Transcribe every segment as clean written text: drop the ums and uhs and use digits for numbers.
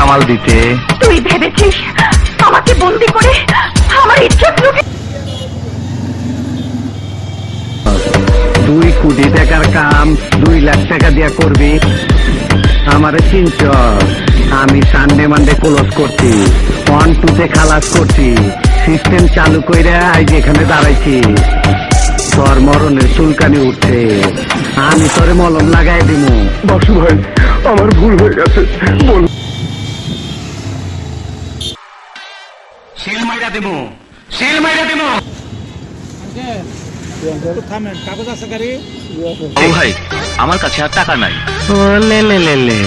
সামাল দিতে। তুই ভেবেছিস আমাকে বন্দি করে আমার ইজ্জত লুটে? 2 কোটি টাকার কাম 2 লাখ টাকা দিয়া করবি। আমারে চিনছ, আমি সানডে মানডে ক্লোজ করছি, 1 2 খালাস করছি, সিস্টেম চালু কইরা আজ এখানে দাঁড়াইছি। তোর মরণের চুলকানি উঠছে, আমি তোরে মলম লাগাই দিমু। বাসু ভাই, আমার ভুল হয়ে গেছে, বল। শিল মাইরা দিমু, শিল মাইরা দিমু। থামেন, কাগজ আছে গাড়ি? ও ভাই, আমার কাছে আর টাকা নাই। ও লে লে লে লে,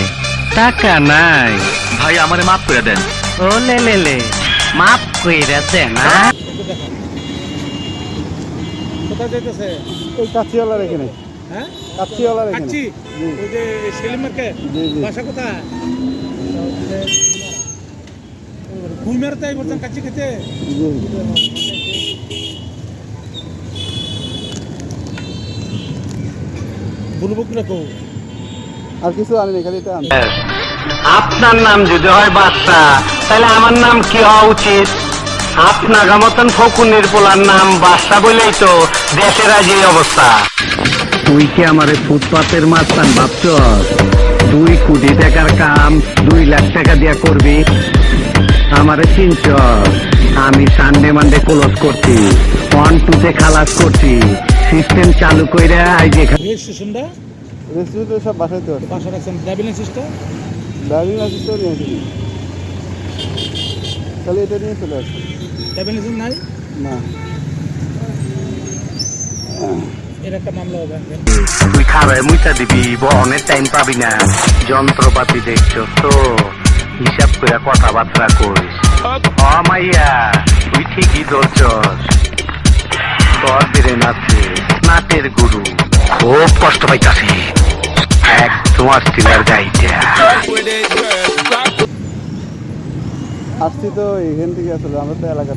টাকা নাই? ভাই আমারে মাফ করে দেন। ও লে লে লে, মাফ কইরা দেন। একটু দেখান। কোথায় যেতেছে? ওই কাছিওয়ালার এখানে। হ্যাঁ, কাছিওয়ালার এখানে। কাচ্চি? ওই যে সেলিম মার্কেট? জি, জি। বাসা কোথায়? ঘুমের তাই বলছেন কাচ্চি খেতে? বলবো কি রাখো? আর কিছু আনি খালি এটা আন। আপনার নাম যদি হয় বাদশা, তাহলে আমার নাম কি হওয়া উচিত? আপনার মতন ফকুনের পোলার নাম বাদশা বলেই তো দেশের আজ এই অবস্থা। তুই কি আমারে ফুটপাতের মাস্তান ভাবছ? 2 কোটি টাকার কাম 2 লাখ টাকা দিয়া করবি। আমারে চিনছ, আমি সানডে মানডে ক্লোজ করছি, 1 2 খালাস করছি, সিস্টেম চালু কইরা আজ এখানে। রেজিস্ট্রেশনটা রেস্টুরেন্টে সব বাসাইতে হবে। বাসা রাখছেন, ড্রাইভিং লাইসেন্সটা? ড্রাইভিং লাইসেন্স তো নিয়ে আসিনি, তাহলে এটা নিয়ে চলে আসবে। ড্রাইভিং লাইসেন্স নাই? না, এর একটা মামলা হবে। তুই খারায় মুইটা দিবি, বহনের টাইম পাবি না। যন্ত্রপাতি দেখছ তো, হিসাব করে কথাবার্তা করিস। মাইয়া, তুই ঠিকই ধরছস, তোর ব্রেন আছে, নাটের গুরু। খুব কষ্ট পাইতাছি, একদম অস্ট্রেলিয়ার গাইটা। আসছি তো এখান থেকে আসলে আমরা তো এলাকা